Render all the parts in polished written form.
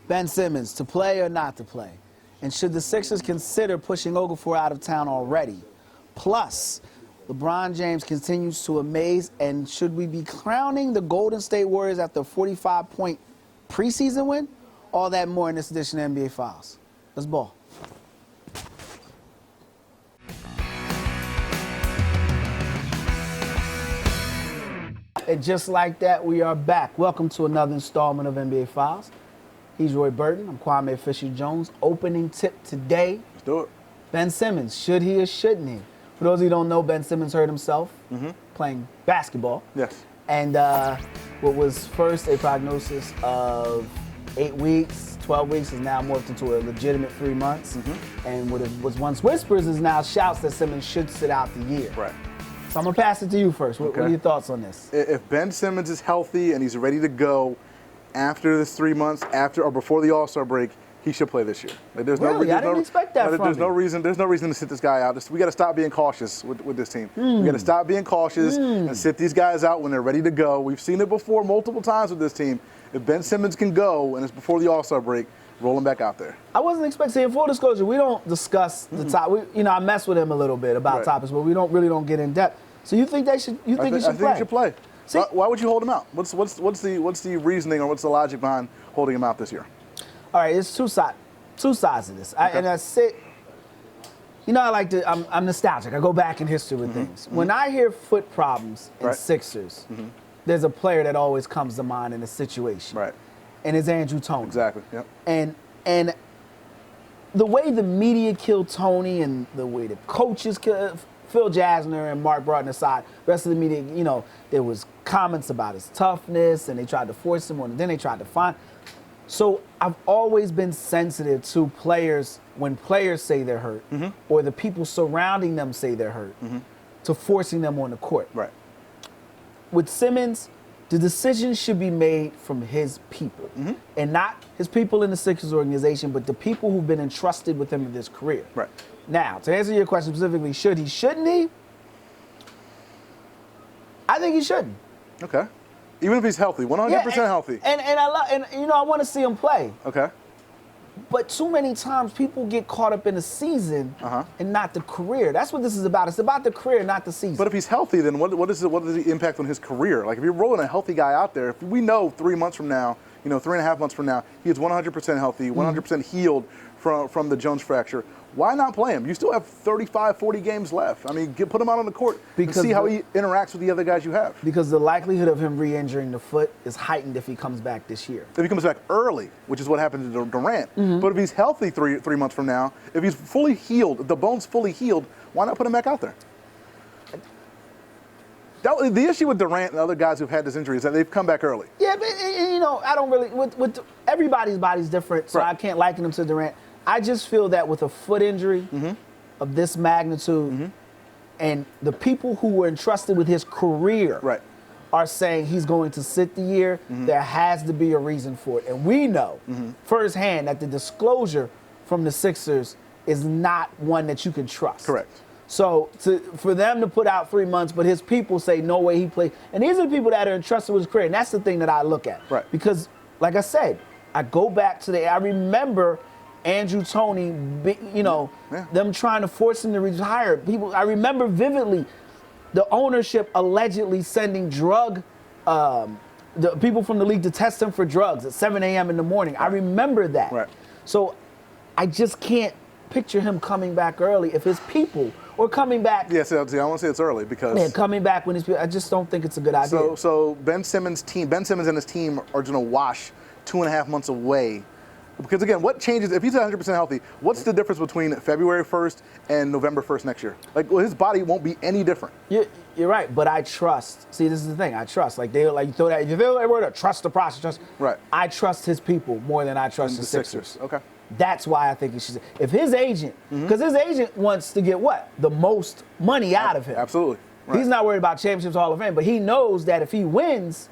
Ben Simmons, to play or not to play? And should the Sixers consider pushing Okafor out of town already? Plus, LeBron James continues to amaze, and should we be crowning the Golden State Warriors after a 45-point preseason win? All that more in this edition of NBA Files. Let's ball. And just like that, we are back. Welcome to another installment of NBA Files. He's Roy Burton. I'm Kwame Fisher-Jones. Opening tip today. Let's do it. Ben Simmons, should he or shouldn't he? For those of you who don't know, Ben Simmons hurt himself playing basketball. Yes. And what was first a prognosis of 8 weeks, 12 weeks is now morphed into a legitimate 3 months. And what was once whispers is now shouts that Simmons should sit out the year. Right. So I'm going to pass it to you first. What are your thoughts on this? If Ben Simmons is healthy and he's ready to go after this 3 months, after or before the All-Star break, he should play this year. Like, Really? I didn't expect that from There's you. no reason to sit this guy out. We got to stop being cautious with this team. We got to stop being cautious and sit these guys out when they're ready to go. We've seen it before multiple times with this team. If Ben Simmons can go and it's before the All-Star break, roll him back out there. I wasn't expecting. In full disclosure, we don't discuss the top. I mess with him a little bit about topics, but we don't get in depth. So you think they should? You think he should play? I think he should play. See, why would you hold him out? What's the reasoning or what's the logic behind holding him out this year? All right, it's two sides of this. And I sit. I like to. I'm nostalgic. I go back in history with things. When I hear foot problems in Sixers, there's a player that always comes to mind in a situation. Right. And it's Andrew Toney. Exactly. Yep. And the way the media killed Toney and the way the coaches killed Phil Jasner and Mark Burton aside, the rest of the media, there was comments about his toughness and they tried to force him on, and then they tried to find. So I've always been sensitive to players when players say they're hurt or the people surrounding them say they're hurt to forcing them on the court. Right. With Simmons, the decision should be made from his people and not his people in the Sixers organization, but the people who've been entrusted with him in his career. Right. Now, to answer your question specifically, should he, shouldn't he? I think he shouldn't. Okay. Even if he's healthy, 100% healthy. And I want to see him play. Okay. But too many times people get caught up in the season and not the career. That's what this is about. It's about the career, not the season. But if he's healthy, then what is the impact on his career? Like if you're rolling a healthy guy out there, if we know 3 months from now, 3.5 months from now, he is 100% healthy, 100% healed from the Jones fracture, why not play him? You still have 35, 40 games left. I mean, put him out on the court and see how he interacts with the other guys you have. Because the likelihood of him re-injuring the foot is heightened if he comes back this year. If he comes back early, which is what happened to Durant. But if he's healthy three months from now, if he's fully healed, if the bone's fully healed, why not put him back out there? The issue with Durant and other guys who've had this injury is that they've come back early. Yeah, but I don't really. With everybody's body's different, so I can't liken him to Durant. I just feel that with a foot injury of this magnitude, and the people who were entrusted with his career are saying he's going to sit the year, there has to be a reason for it. And we know firsthand that the disclosure from the Sixers is not one that you can trust. Correct. So for them to put out 3 months, but his people say no way he played. And these are the people that are entrusted with his career, and that's the thing that I look at. Right. Because, like I said, I go back to I remember Andrew Toney, them trying to force him to retire. I remember vividly the ownership allegedly sending the people from the league to test him for drugs at 7 a.m. in the morning. I remember that. Right. So I just can't picture him coming back early if his people or coming back. Yes, I want to say it's early because coming back when his people. I just don't think it's a good idea. So Ben Simmons and his team are going to wash 2.5 months away. Because again, what changes if he's 100% healthy? What's the difference between February 1st and November 1st next year? His body won't be any different. You're right, but I trust. See, this is the thing. I trust. You throw that. You throw that word. Trust the process. Trust. Right. I trust his people more than I trust the Sixers. Okay. That's why I think he should. If his agent, because his agent wants to get what? The most money out of him. Absolutely. Right. He's not worried about championships, Hall of Fame, but he knows that if he wins,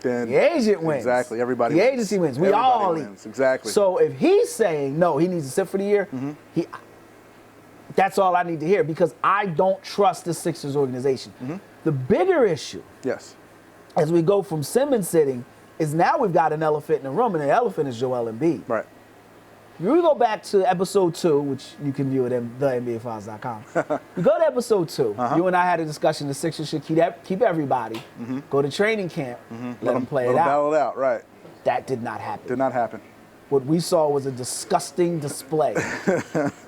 then the agent wins. Exactly. Everybody the wins. agency wins. We Everybody all wins. Exactly. So if he's saying no, he needs to sit for the year, that's all I need to hear because I don't trust the Sixers organization. The bigger issue, yes, as we go from Simmons sitting, is now we've got an elephant in the room, and the elephant is Joel Embiid. Right. If we go back to episode 2, which you can view at thenbafiles.com. We go to episode 2. You and I had a discussion. The Sixers should keep everybody, go to training camp, let them play it out. Battle it out, right. That did not happen. Did not happen. What we saw was a disgusting display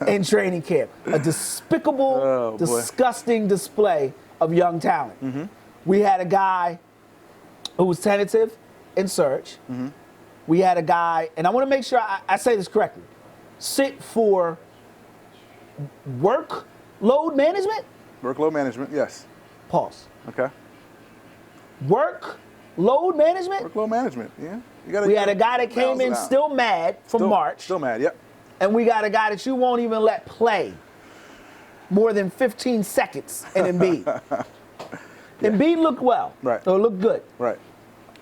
in training camp. A despicable, disgusting display of young talent. We had a guy who was tentative in search. We had a guy, and I want to make sure I say this correctly, sit for workload management? Workload management, yes. Pause. Okay. Workload management? Workload management, yeah. We had a guy that came in still mad from March. Still mad, yep. And we got a guy that you won't even let play more than 15 seconds in Embiid. Embiid looked well. Right. Or looked good. Right.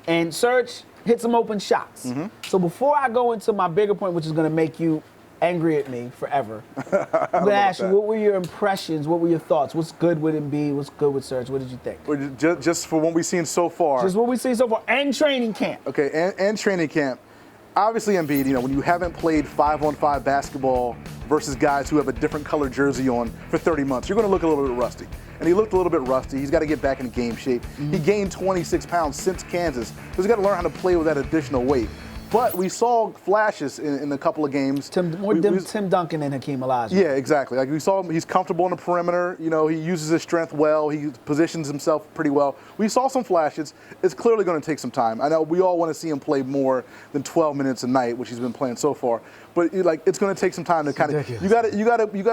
And Serge hit some open shots. So before I go into my bigger point, which is going to make you angry at me forever, I'm going to ask you, what were your impressions? What were your thoughts? What's good with Embiid? What's good with Serge? What did you think? Well, just for what we've seen so far. Just what we've seen so far, and training camp. Okay, and training camp. Obviously, Embiid, you know, when you haven't played 5-on-5 basketball versus guys who have a different color jersey on for 30 months, you're going to look a little bit rusty. And he looked a little bit rusty. He's got to get back in game shape. He gained 26 pounds since Kansas. So he's got to learn how to play with that additional weight. But we saw flashes in a couple of games. Tim Duncan and Hakeem Olajuwon. Yeah, exactly. Like we saw him, he's comfortable on the perimeter. You know, he uses his strength well. He positions himself pretty well. We saw some flashes. It's clearly going to take some time. I know we all want to see him play more than 12 minutes a night, which he's been playing so far. But it's going to take some time to kind of. You got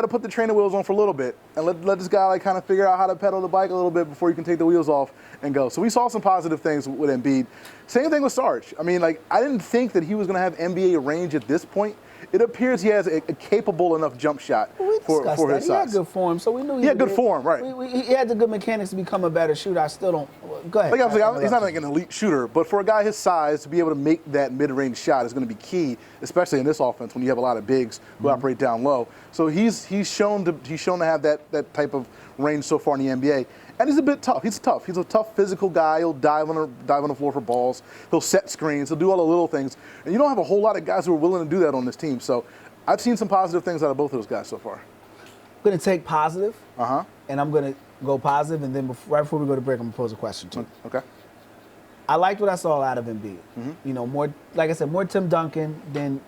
to put the trainer wheels on for a little bit and let this guy kind of figure out how to pedal the bike a little bit before you can take the wheels off and go. So we saw some positive things with Embiid. Same thing with Sarge. I mean, I didn't think that he was going to have NBA range at this point. It appears he has a capable enough jump shot for his size. He had good form, so we knew he had good form, right? He had the good mechanics to become a better shooter. I still don't. Go ahead. Like I was like, he's not like an elite shooter, but for a guy his size to be able to make that mid-range shot is going to be key, especially in this offense when you have a lot of bigs who operate down low. So he's shown to have that type of range so far in the NBA. And he's a bit tough. He's tough. He's a tough physical guy. He'll dive on the floor for balls. He'll set screens. He'll do all the little things. And you don't have a whole lot of guys who are willing to do that on this team. So I've seen some positive things out of both of those guys so far. I'm going to take positive, and I'm going to go positive, and then right before we go to break, I'm going to pose a question to you. Okay. I liked what I saw out of Embiid. You know, more, like I said, more Tim Duncan than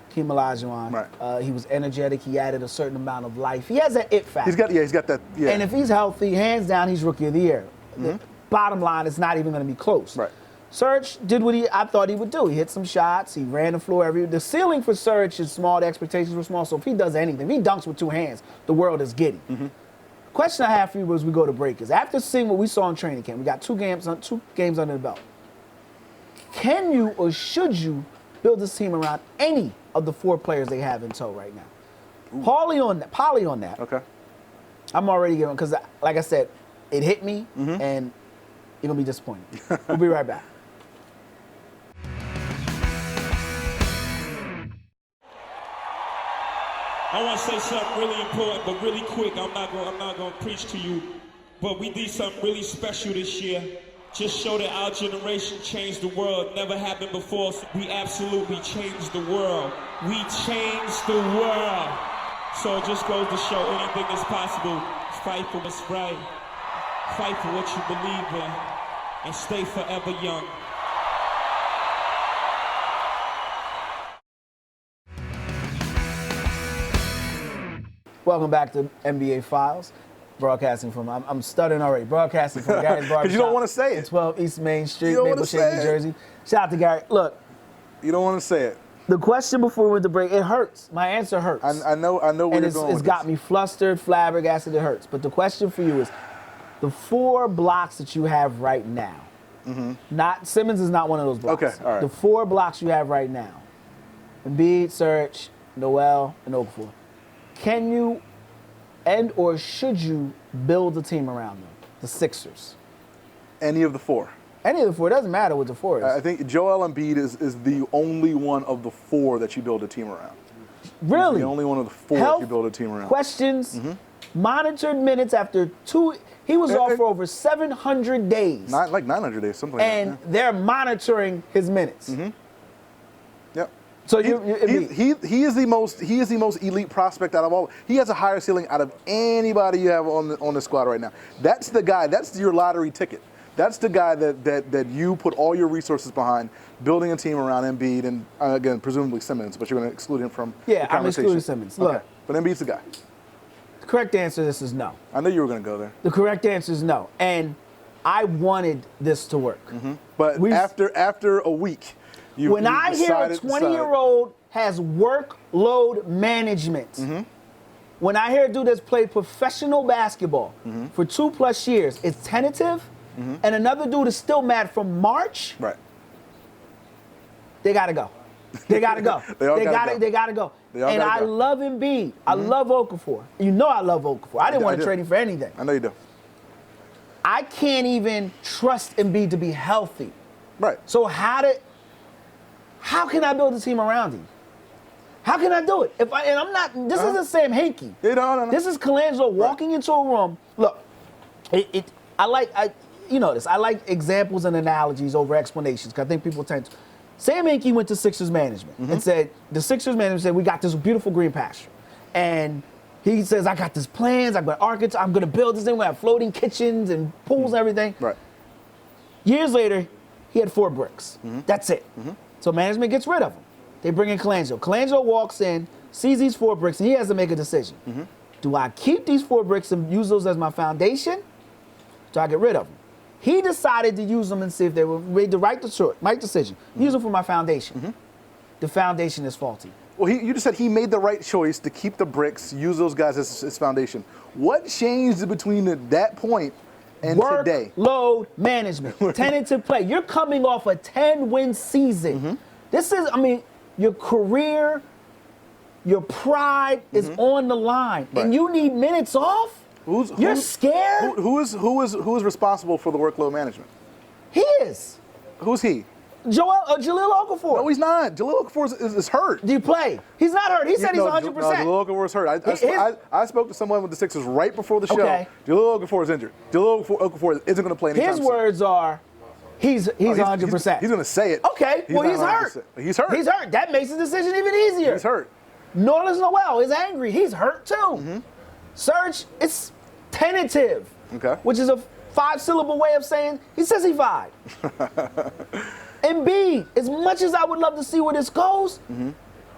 Hakeem Olajuwon. Right. He was energetic. He added a certain amount of life. He has that it factor. He's got that. Yeah. And if he's healthy, hands down, he's Rookie of the Year. The bottom line, it's not even going to be close. Right. Serge did what I thought he would do. He hit some shots. He ran the floor The ceiling for Serge is small. The expectations were small. So if he does anything, if he dunks with two hands, the world is giddy. Question I have for you as we go to break is, after seeing what we saw in training camp, we got two games under the belt. Can you or should you build this team around any of the 4 players they have in tow right now? Poly on that. Okay. I'm already giving, because like I said, it hit me, and you're going to be disappointed. We'll be right back. I want to say something really important, but really quick. I'm not going to preach to you, but we did something really special this year. Just show that our generation changed the world. Never happened before. So we absolutely changed the world. We changed the world. So it just goes to show anything is possible. Fight for what's right. Fight for what you believe in. And stay forever young. Welcome back to NBA Files. Broadcasting from, I'm stuttering already. Broadcasting from Gary's Barbershop. Because you don't want to say it. 12 East Main Street, You don't Maple wanna Shade, say New it. Jersey. Shout out to Gary. Look, You don't want to say it. the question before we went to break, it hurts. My answer hurts. I know where and you're it's going with got this. me flustered, flabbergasted, it hurts. But the question for you is, the 4 blocks that you have right now, not Simmons is not one of those blocks. Okay, all right. The 4 blocks you have right now, Embiid, Serge, Noel, and Okafor. Can you and or should you build a team around them? The Sixers. Any of the 4. Any of the 4, it doesn't matter what the 4 is. I think Joel Embiid is the only one of the 4 that you build a team around. Really? He's the only one of the 4 Health, that you build a team around. Questions, monitored minutes after he was off for over 700 days. Like 900 days, something like that. And they're monitoring his minutes. Mm-hmm. Yep. So he is the most elite prospect out of all. He has a higher ceiling out of anybody you have on the squad right now. That's the guy. That's your lottery ticket. That's the guy that you put all your resources behind, building a team around Embiid and again presumably Simmons, but you're going to exclude him from the conversation. I'm excluding Simmons. Look, okay. But Embiid's the guy. The correct answer to this is no. I knew you were going to go there. The correct answer is no, and I wanted this to work. Mm-hmm. But after a week. When I hear a 20-year-old has workload management, mm-hmm. when I hear a dude that's played professional basketball mm-hmm. for 2+ years, it's tentative, mm-hmm. and another dude is still mad from March, right? They gotta go. They gotta go. They gotta go. And I love Embiid. Mm-hmm. I love Okafor. You know I love Okafor. I didn't want to trade him for anything. I know you do. I can't even trust Embiid to be healthy. Right. So how can I build a team around him? How can I do it? This isn't Sam Hinkie. No. This is Colangelo walking into a room. Look, I like examples and analogies over explanations because I think people tend to. Sam Hinkie went to Sixers management mm-hmm. and said, the Sixers management said, we got this beautiful green pasture. And he says, I got these plans, I've got architects, I'm going to build this thing. We have floating kitchens and pools and everything. Right. Years later, he had 4 bricks. Mm-hmm. That's it. Mm-hmm. So management gets rid of him. They bring in Colangelo. Colangelo walks in, sees these 4 bricks, and he has to make a decision. Mm-hmm. Do I keep these 4 bricks and use those as my foundation? Do I get rid of them? He decided to use them and see if they were made the right decision. Mm-hmm. Use them for my foundation. Mm-hmm. The foundation is faulty. Well, you just said he made the right choice to keep the bricks, use those guys as his foundation. What changed between that point and today? Workload management. Tentative play. You're coming off a 10-win season. Mm-hmm. This is, your career, your pride is on the line, right. and you need minutes off. You're scared. Who is responsible for the workload management? He is. Who's he? Jahlil Okafor. No, he's not. Jahlil Okafor is hurt. Do you play? He's not hurt. He said he's 100%. No, Jahlil Okafor is hurt. I spoke to someone with the Sixers right before the show. Okay. Jahlil Okafor is injured. Jahlil Okafor isn't going to play anytime soon. His words are, he's 100%. He's going to say it. Okay, he's hurt. He's hurt. He's hurt. That makes the decision even easier. He's hurt. Nerlens Noel is angry. He's hurt too. Mm-hmm. Serge, it's tentative. Okay. Which is a 5-syllable way of saying he says he fied. Embiid, as much as I would love to see where this goes,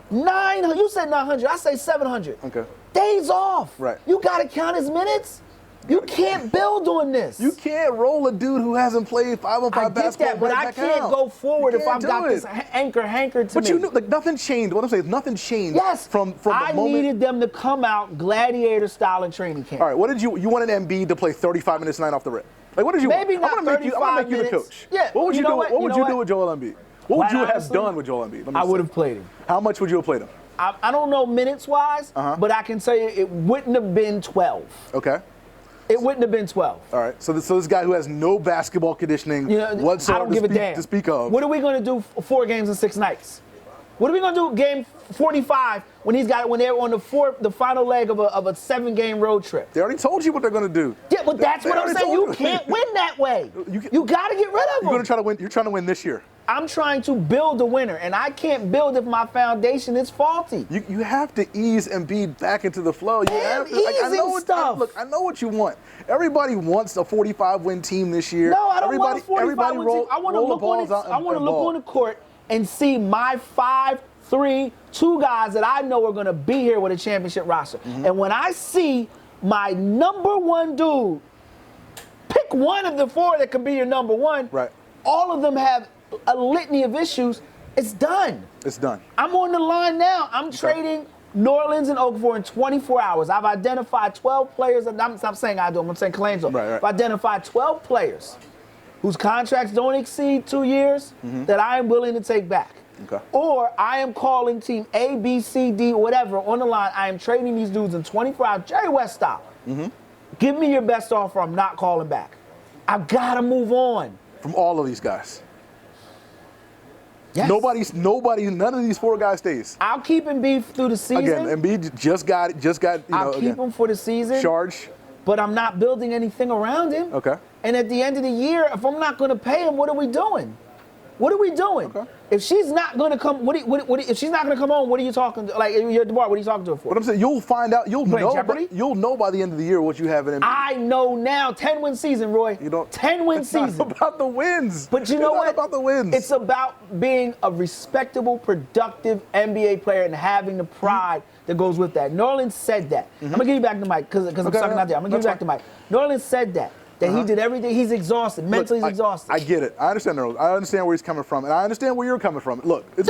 900. You said 900. I say 700. Okay. Days off. Right. You got to count his minutes. You can't build on this. You can't roll a dude who hasn't played 5-on-5 basketball. I get that, but I can't go forward if I've got this anchor hankered to me. But you knew, nothing changed. What I'm saying is nothing changed. Yes. From the moment. I needed them to come out gladiator style in training camp. All right. What did you wanted Embiid to play 35 minutes a night off the rip? Like, what did you? Maybe not I'm gonna make you the coach. Yeah. What would you do? What would you do with Joel Embiid? What would you have honestly, done with Joel Embiid? I would have played him. How much would you have played him? I don't know minutes-wise, but I can tell you it wouldn't have been 12. Okay. It wouldn't have been 12. All right. So this guy who has no basketball conditioning whatsoever I don't give a damn. To speak of. What are we going to do 4 games in 6 nights? What are we going to do game 45 when they're on the final leg of a 7-game road trip? They already told you what they're going to do. Yeah, but that's what I'm saying. You can't win that way. You got to get rid of them. You're going to try to win. You're trying to win this year. I'm trying to build a winner, and I can't build if my foundation is faulty. You have to ease Embiid back into the flow. Look, I know what you want. Everybody wants a 45-win team this year. No, I don't want a 45-win team. I want to look on the court and see my 5-3-2 guys that I know are going to be here with a championship roster. And when I see my number 1 dude, pick one of the 4 that could be your number 1. Right. All of them have a litany of issues. It's done. It's done. I'm on the line now. I'm trading Nerlens and Okafor in 24 hours. I've identified 12 players. I'm not saying I do. I'm saying Colangelo. Right. I've identified 12 players whose contracts don't exceed 2 years that I am willing to take back. Okay. Or I am calling team A, B, C, D, whatever on the line. I am trading these dudes in 24 hours, Jerry West style. Give me your best offer. I'm not calling back. I've got to move on. From all of these guys. Yes. None of these 4 guys stays. I'll keep Embiid through the season. Again, Embiid just got, I'll keep him for the season. Charge. But I'm not building anything around him. Okay. And at the end of the year, if I'm not going to pay him, what are we doing? What are we doing? Okay. If she's not going to come, if she's not going to come home, what are you talking to? Like, you're at the bar, what are you talking to her for? What I'm saying, you'll find out. You'll know by the end of the year what you have in Embiid. I know now. 10-win season, Roy. You don't. 10-win season. It's not about the wins. But you know what? It's not about the wins. It's about being a respectable, productive NBA player and having the pride that goes with that. Norland said that. I'm going to give you back the mic because I'm sucking out there. I'm going to give you back the mic. Norland said that he did everything. He's exhausted. Mentally, he's exhausted. I get it. I understand, Norland. I understand where he's coming from, and I understand where you're coming from. Look, it's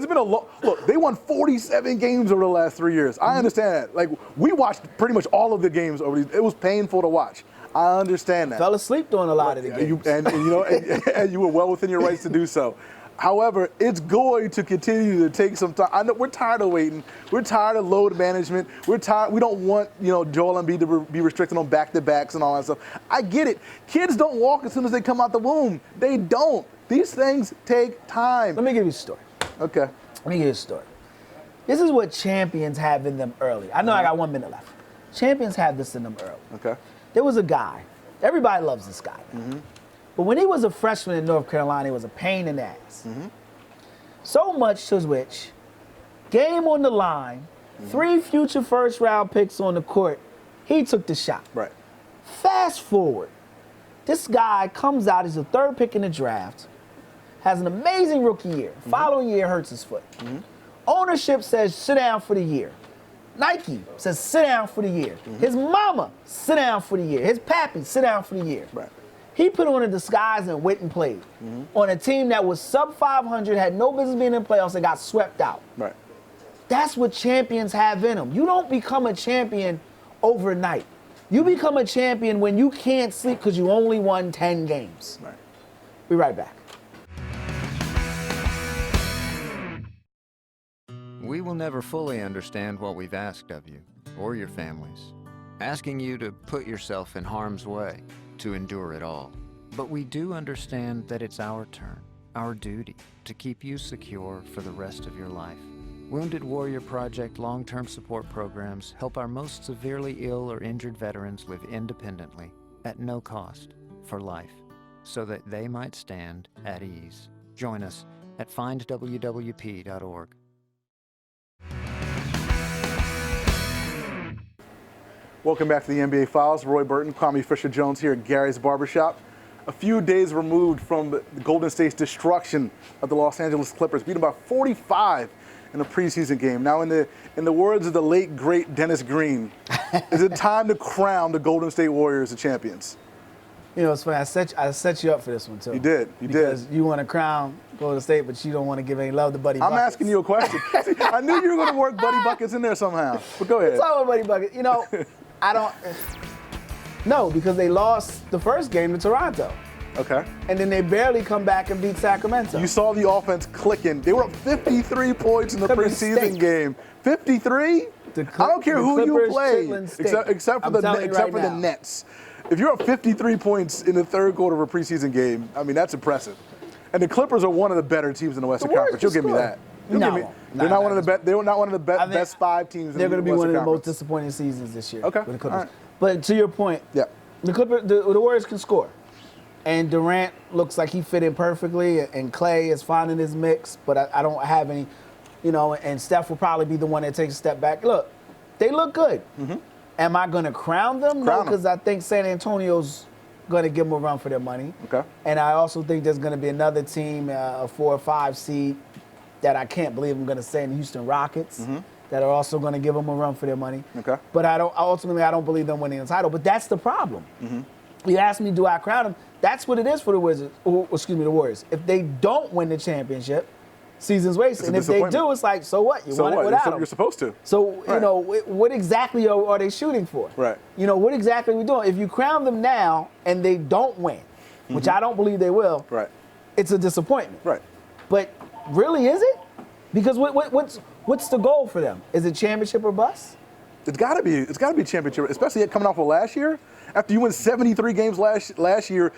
been a long. Look, they won 47 games over the last 3 years. I understand that. Like, we watched pretty much all of the games over these. It was painful to watch. I understand that. Fell asleep during a lot of the games. And you were well within your rights to do so. However, it's going to continue to take some time. I know we're tired of waiting. We're tired of load management. We're tired. We don't want, Joel Embiid to be restricted on back-to-backs and all that stuff. I get it. Kids don't walk as soon as they come out the womb. They don't. These things take time. Let me give you a story. Okay. Let me give you a story. This is what champions have in them early. I know I got 1 minute left. Champions have this in them early. Okay. There was a guy. Everybody loves this guy. But when he was a freshman in North Carolina, he was a pain in the ass. So much to which, game on the line, 3 future first-round picks on the court, he took the shot. Right. Fast forward, this guy comes out, he's the 3rd pick in the draft, has an amazing rookie year. Following year, hurts his foot. Ownership says, sit down for the year. Nike says, sit down for the year. His mama, sit down for the year. His pappy, sit down for the year. Right. He put on a disguise and went and played on a team that was sub 500, had no business being in the playoffs, and got swept out. Right. That's what champions have in them. You don't become a champion overnight. You become a champion when you can't sleep because you only won 10 games. Right. Be right back. We will never fully understand what we've asked of you or your families, asking you to put yourself in harm's way, to endure it all. But we do understand that it's our turn, our duty, to keep you secure for the rest of your life. Wounded Warrior Project long-term support programs help our most severely ill or injured veterans live independently, at no cost, for life, so that they might stand at ease. Join us at findwwp.org. Welcome back to the NBA Files. Roy Burton, Kwame Fisher-Jones here at Gary's Barbershop. A few days removed from the Golden State's destruction of the Los Angeles Clippers, beaten by 45 in a preseason game. Now, in the words of the late, great Dennis Green, is it time to crown the Golden State Warriors the champions? You know, it's funny. I set you up for this one, too. You did. Because you want to crown Golden State, but you don't want to give any love to Buddy Buckets. I'm asking you a question. See, I knew you were going to work Buddy Buckets in there somehow. But go ahead. It's all about Buddy Buckets. You know, I don't. No, because they lost the first game to Toronto. Okay. And then they barely come back and beat Sacramento. You saw the offense clicking. They were up 53 points in the preseason game. 53? I don't care who you play, except for the Nets. If you're up 53 points in the third quarter of a preseason game, I mean, that's impressive. And the Clippers are one of the better teams in the Western Conference. You'll give me that. They're not one of the best 5 teams in the Western Conference. They're going to be one of the most disappointing seasons this year. Okay. With the Clippers. All right. But to your point, the Warriors can score. And Durant looks like he fit in perfectly, and Clay is finding his mix, but I don't have any, and Steph will probably be the one that takes a step back. Look, they look good. Am I going to crown them? No, because I think San Antonio's going to give them a run for their money. Okay. And I also think there's going to be another team, a 4 or 5 seed, that I can't believe I'm going to say in the Houston Rockets, that are also going to give them a run for their money. Okay. But I don't believe them winning the title. But that's the problem. You ask me, do I crown them? That's what it is for the Warriors. If they don't win the championship, season's wasted. And if they do, it's like, so what? You won it without them. You're supposed to. So, what exactly are they shooting for? Right. What exactly are we doing? If you crown them now and they don't win, which I don't believe they will, it's a disappointment. Right. But really, is it? Because what's the goal for them? Is it championship or bust? It's got to be a championship, especially coming off of last year. After you win 73 games last year,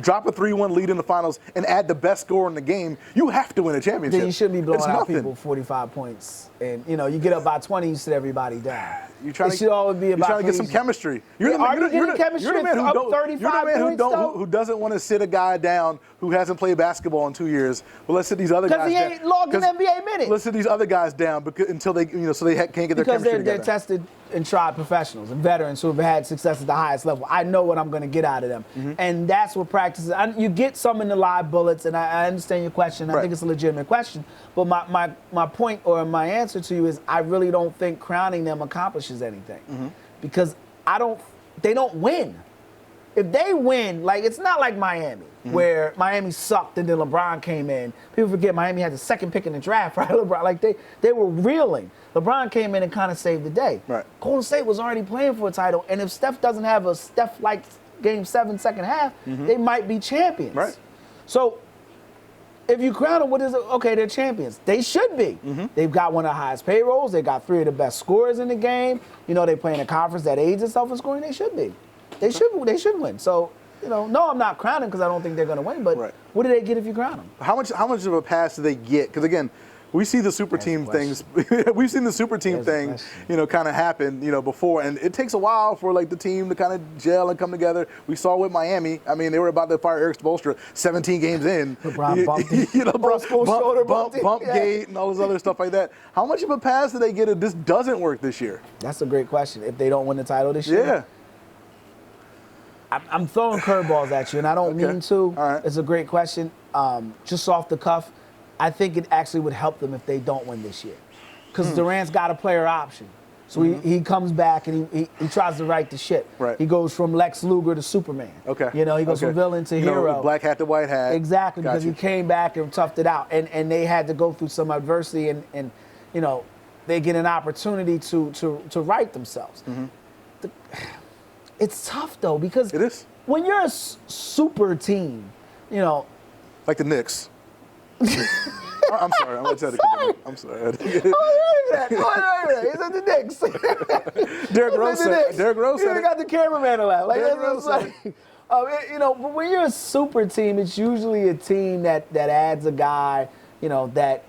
drop a 3-1 lead in the finals, and add the best score in the game, you have to win a championship. Then you shouldn't be blowing It's out nothing. people 45 points. And, you know, you get up by 20, you sit everybody down. You're trying It should always be about to get some cohesion. chemistry. Yeah, are you getting chemistry You're the man up 35 points, though? who doesn't want to sit a guy down who hasn't played basketball in 2 years. Well, let's sit these other guys down. Because he ain't logging NBA minutes. Let's sit these other guys down until they, so they can't get their Because chemistry they're together. tested and tried professionals and veterans who have had success at the highest level. I know what I'm going to get out of them. And that's what practice is. You get some in the live bullets, and I understand your question. I Right. think it's a legitimate question. But my point or my answer to you is I really don't think crowning them accomplishes anything. Because they don't win. If they win, like, it's not like Miami, where Miami sucked and then LeBron came in. People forget Miami had the second pick in the draft, right? LeBron, like, they were reeling. LeBron came in and kind of saved the day. Right. Golden State was already playing for a title, and if Steph doesn't have a Steph-like Game 7 second half, they might be champions. Right. So if you crown them, what is it? Okay, they're champions. They should be. They've got one of the highest payrolls. They got 3 of the best scorers in the game. You know, they play in a conference that aids itself in scoring. They should be. They should win. So, you know, no, I'm not crowning because I don't think they're going to win. But Right. what do they get if you crown them? How much of a pass do they get? Because again, we see the super team things. We've seen the super team thing, kind of happen, before, and it takes a while for like the team to kind of gel and come together. We saw with Miami. I mean, they were about to fire Eric Spoelstra 17 games in. LeBron bumped him. Old school shoulder bump gate and all this other stuff like that. How much of a pass do they get if this doesn't work this year? That's a great question. If they don't win the title this year, Yeah. I'm throwing curveballs at you, and I don't mean to. All right. It's a great question. Just off the cuff, I think it actually would help them if they don't win this year. Because Durant's got a player option. So he comes back and he tries to right the ship. Right. He goes from Lex Luger to Superman. Okay. He goes from villain to hero. Black hat to white hat. Exactly, Got because you. he came back and toughed it out. And they had to go through some adversity and they get an opportunity to right themselves. It's tough, though, because It is. when you're a super team, Like the Knicks. I'm sorry. I'm sorry. I'm sorry. He's at the Knicks. Derrick Rose said. Derrick Rose You said it. got the cameraman alive. Like, Derrick that's Rose what said it's like. But when you're a super team, it's usually a team that adds a guy, that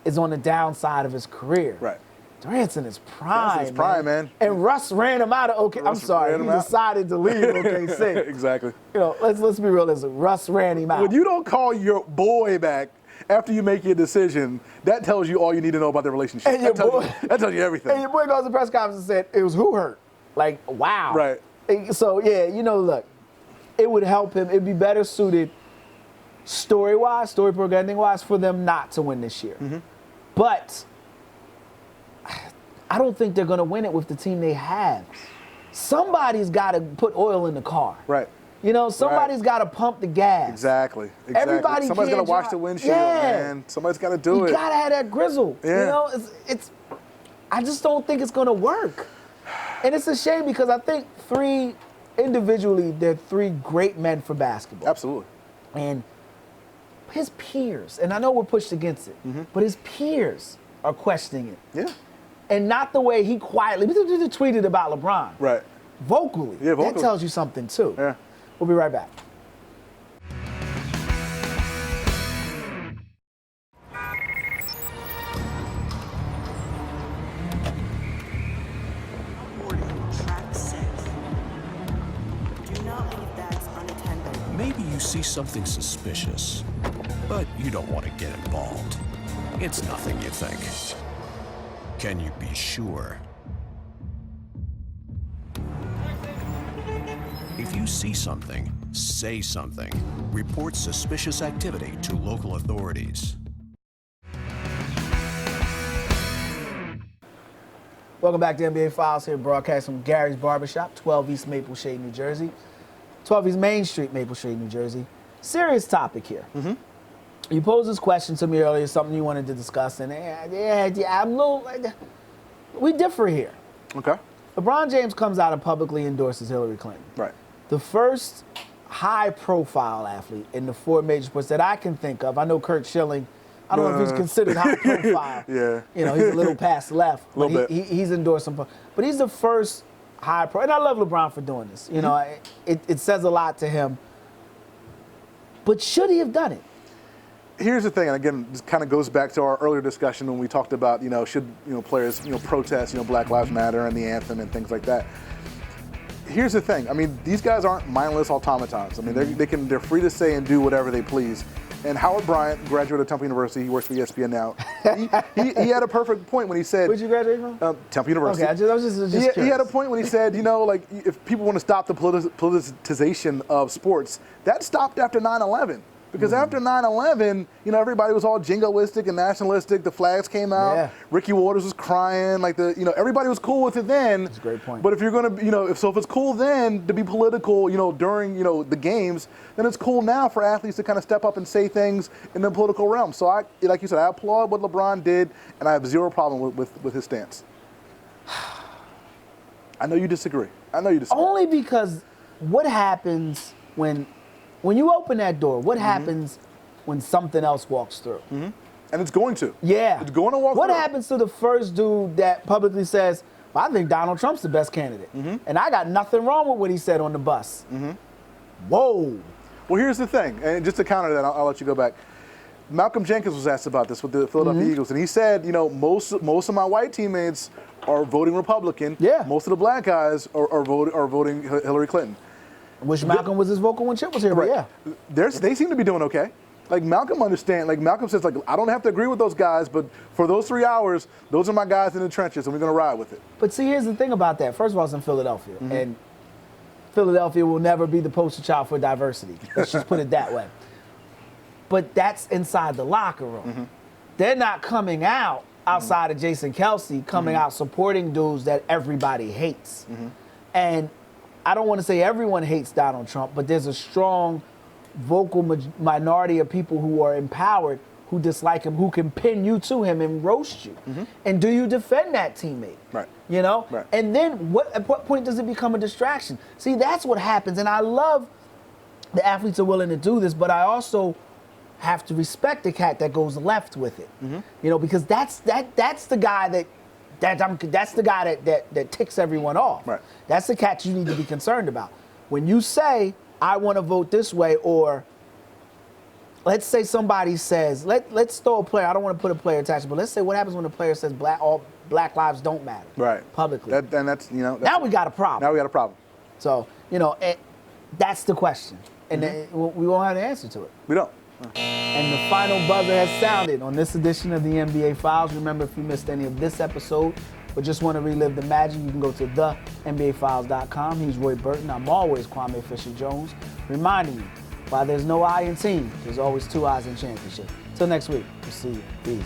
is on the downside of his career. Right. Durant's in his prime. That's his prime, man. And Russ ran him out of Russ I'm sorry, ran he him out. decided to leave OKC. Exactly. Let's be realistic. Russ ran him out. When you don't call your boy back after you make your decision, that tells you all you need to know about their relationship. And your That tells you everything. And your boy goes to the press conference and said, it was who hurt? Like, wow. Right. So, yeah, look, it would help him. It'd be better suited story-wise, story programming-wise, for them not to win this year. But I don't think they're going to win it with the team they have. Somebody's got to put oil in the car. Right. Somebody's got to pump the gas. Exactly. Everybody Somebody's got to can't wash drive. the windshield, Yeah. man. Somebody's got to do it. You got to have that grizzle. Yeah. It's I just don't think it's going to work. And it's a shame because I think individually, they're 3 great men for basketball. Absolutely. And his peers, and I know we're pushed against it, but his peers are questioning it. Yeah. And not the way he quietly tweeted about LeBron. Right. Vocally. Yeah, vocally. That tells you something, too. Yeah. We'll be right back. Track 6. Do not leave bags unattended. Maybe you see something suspicious, but you don't want to get involved. It's nothing, you think. Can you be sure? If you see something, say something. Report suspicious activity to local authorities. Welcome back to NBA Files here, broadcast from Gary's Barbershop, 12 East Maple Shade, New Jersey. 12 East Main Street, Maple Shade, New Jersey. Serious topic here. You posed this question to me earlier, something you wanted to discuss, and I'm a little, we differ here. Okay. LeBron James comes out and publicly endorses Hillary Clinton. Right. The first high-profile athlete in the 4 major sports that I can think of. I know Kurt Schilling I don't know if he's considered high profile. Yeah. You know, he's a little past left. But Little bit. he's endorsed some. But he's the first high pro. And I love LeBron for doing this. You know, it says a lot to him. But should he have done it? Here's the thing, and again, this kind of goes back to our earlier discussion when we talked about, should, players, protest, Black Lives Matter and the anthem and things like that. Here's the thing. I mean, these guys aren't mindless automatons. I mean, they're free to say and do whatever they please. And Howard Bryant, graduate of Temple University, he works for ESPN now. He had a perfect point when he said, Where'd you graduate from? Temple University. Okay, I was just curious. He had a point when he said, if people want to stop the politicization of sports, that stopped after 9/11. Because after 9/11, everybody was all jingoistic and nationalistic. The flags came out. Yeah. Ricky Waters was crying. Everybody was cool with it then. That's a great point. But if you're going to, if it's cool then to be political, during, the games, then it's cool now for athletes to kind of step up and say things in the political realm. So like you said, I applaud what LeBron did, and I have zero problem with his stance. I know you disagree. Only because what happens when you open that door, what happens when something else walks through? Mm-hmm. And it's going to. Yeah. It's going to walk through. What happens to the first dude that publicly says, well, I think Donald Trump's the best candidate, and I got nothing wrong with what he said on the bus? Whoa. Well, here's the thing, and just to counter that, I'll let you go back. Malcolm Jenkins was asked about this with the Philadelphia Eagles, and he said, most of my white teammates are voting Republican. Yeah. Most of the black guys are voting Hillary Clinton. Wish Malcolm was as vocal when Chip was here, but yeah. They seem to be doing okay. Like Malcolm understands. Like Malcolm says, I don't have to agree with those guys, but for those 3 hours, those are my guys in the trenches, and we're going to ride with it. But see, here's the thing about that. First of all, it's in Philadelphia, and Philadelphia will never be the poster child for diversity. Let's just put it that way. But that's inside the locker room. They're not coming out outside of Jason Kelsey, coming out supporting dudes that everybody hates. And I don't want to say everyone hates Donald Trump, but there's a strong vocal minority of people who are empowered, who dislike him, who can pin you to him and roast you. And do you defend that teammate? Right. Right. And then at what point does it become a distraction? See, that's what happens. And I love the athletes are willing to do this, but I also have to respect the cat that goes left with it. Because that's the guy that's the guy that ticks everyone off. Right. That's the cat you need to be concerned about. When you say, I want to vote this way, or let's say somebody says, let's throw a player, I don't want to put a player attached, but let's say what happens when a player says all black lives don't matter. Right. Publicly. That's now we got a problem. Now we got a problem. So, that's the question. And we won't have an answer to it. We don't. And the final buzzer has sounded on this edition of the NBA Files. Remember, if you missed any of this episode or just want to relive the magic, you can go to thenbafiles.com. He's Roy Burton. I'm always Kwame Fisher-Jones, reminding you, while there's no I in team, there's always two I's in championship. Till next week, we'll see you. Be easy.